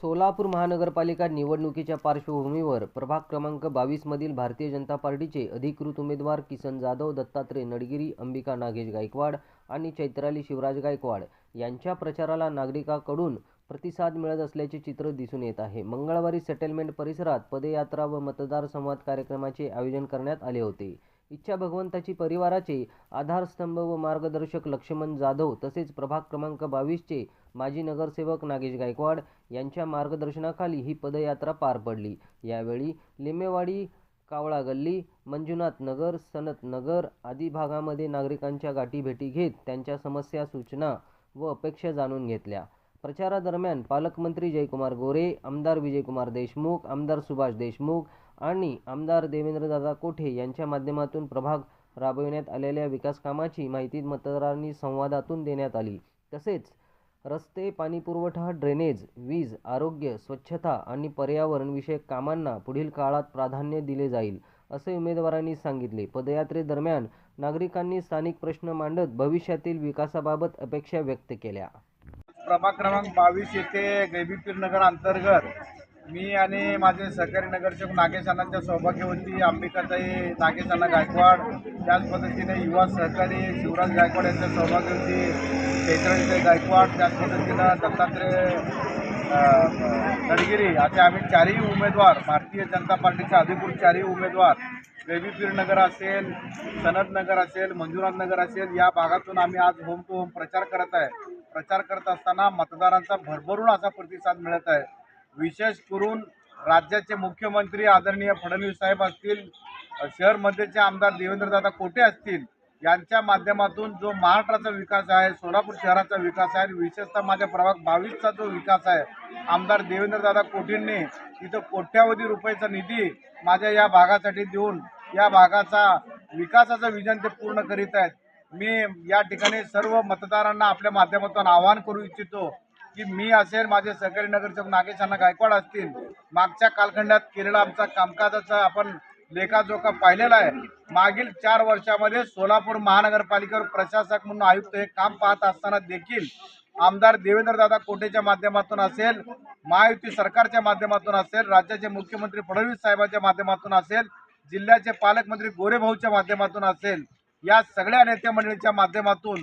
सोलापूर महानगरपालिका निवडणुकीच्या पार्श्वभूमीवर प्रभाग क्रमांक 22 मधील भारतीय जनता पार्टीचे अधिकृत उमेदवार किसन जाधव, दत्तात्रय नडगिरी, अंबिका नागेश गायकवाड आणि चैत्राली शिवराज गायकवाड यांच्या प्रचाराला नागरिकांकडून प्रतिसाद मिळत असल्याचे चित्र दिसून येत आहे। मंगळवारी सेटलमेंट परिसरात पदयात्रा व मतदार संवाद कार्यक्रमाचे आयोजन करण्यात आले होते। इच्छा भगवंताची परिवाराचे आधारस्तंभ व मार्गदर्शक लक्ष्मण जाधव तसेच प्रभाग क्रमांक 22 चे माजी नगरसेवक नागेश गायकवाड यांच्या मार्गदर्शनाखाली ही पदयात्रा पार पडली। यावेळी लिंबेवाडी, कावळा गल्ली, मंजुनाथ नगर, सनत नगर आदी भागामध्ये नागरिकांच्या गाठीभेटी घेत त्यांच्या समस्या, सूचना व अपेक्षा जाणून घेतल्या। प्रचारादरम्यान पालकमंत्री जयकुमार गोरे, आमदार विजयकुमार देशमुख, आमदार सुभाष देशमुख आणि आमदार देवेंद्रदादा कोठे यांच्या माध्यमातून प्रभाग राबविण्यात आलेल्या विकास कामाची माहिती मतदारांनी संवादातून देण्यात आली। तसेच रस्ते, पाणीपुरवठा, ड्रेनेज, वीज, आरोग्य, स्वच्छता आणि पर्यावरण विषयक कामांना पुढील काळात प्राधान्य दिले जाईल, असे उमेदवारांनी सांगितले। पदयात्रेदरम्यान नागरिकांनी स्थानिक प्रश्न मांडत भविष्यातील विकासाबाबत अपेक्षा व्यक्त केल्या। प्रभाग क्रमांक 22 येथे गैबीपीर नगर अंतर्गत मी आणि माझे सहकारी नगरसेवक नागेश अण्णांच्या सौभाग्यवती अंबिकाताई नागेश अण्णा गायकवाड, त्याच पद्धतीने युवा सहकारी शिवराज गायकवाड यांच्या सौभाग्यवती चैत्राली गायकवाड, त्याच पद्धतीनं दत्तात्रय नडगिरी असे आम्ही चारही उमेदवार, भारतीय जनता पार्टीचे अधिकृत चारही उमेदवार गैबीपीर नगर असेल, सनत नगर असेल, मंजुनाथ नगर असेल या भागातून आम्ही आज होम टू होम प्रचार करत आहे। प्रचार करत असताना मतदारांचा भरभरून असा प्रतिसाद मिळत आहे। विशेष करून राज्याचे मुख्यमंत्री आदरणीय फडणवीस साहेब असतील, शहर मध्येचे आमदार देवेंद्रदादा कोठे असतील, यांच्या माध्यमातून जो महाराष्ट्राचा विकास आहे, सोलापूर शहराचा विकास आहे, विशेषतः माझ्या प्रभाग 22चा जो विकास आहे, आमदार देवेंद्रदादा कोठेंनी तिथं कोट्यावधी रुपयाचा निधी माझ्या या भागासाठी देऊन या भागाचा विकासाचं विजन ते पूर्ण करीत आहेत। मी या ठिकाणी सर्व मतदारांना आपल्या माध्यमातून आवाहन करू इच्छितो की मी असेल, माझे सहकारी नगरसेवक नागेश अण्णा गायकवाड असतील, मागच्या कालखंडात केलेला आमचा कामकाजाचा आपण लेखाजोखा पाहिलेला आहे। मागील 4 वर्षामध्ये सोलापूर महानगरपालिकेवर प्रशासक म्हणून आयुक्त हे काम पाहत असताना देखील आमदार देवेंद्रदादा कोठेच्या माध्यमातून असेल, महायुती सरकारच्या माध्यमातून असेल, राज्याचे मुख्यमंत्री फडणवीस साहेबांच्या माध्यमातून असेल, जिल्ह्याचे पालकमंत्री गोरेभाऊच्या माध्यमातून असेल, या सगळ्या नेते मंडळीच्या माध्यमातून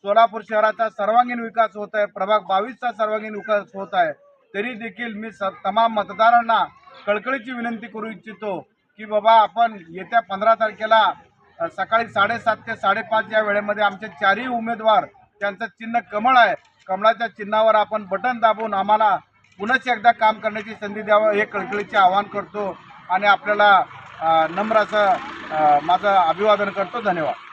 सोलापूर शहराचा सर्वांगीण विकास होत आहे, प्रभाग 22चा सर्वांगीण विकास होत आहे। तरी देखील मी तमाम मतदारांना कळकळीची विनंती करू इच्छितो की बाबा आपण येत्या 15 तारखेला सकाळी 7:30 ते 5:30 या वेळेमध्ये आमचे चारही उमेदवार, त्यांचं चिन्ह कमळ आहे, कमळाच्या चिन्हावर आपण बटन दाबून आम्हाला पुन्हा एकदा काम करण्याची संधी द्यावं हे कळकळीचे आवाहन करतो आणि आपल्याला नम्र असं माझं अभिवादन करतो। धन्यवाद।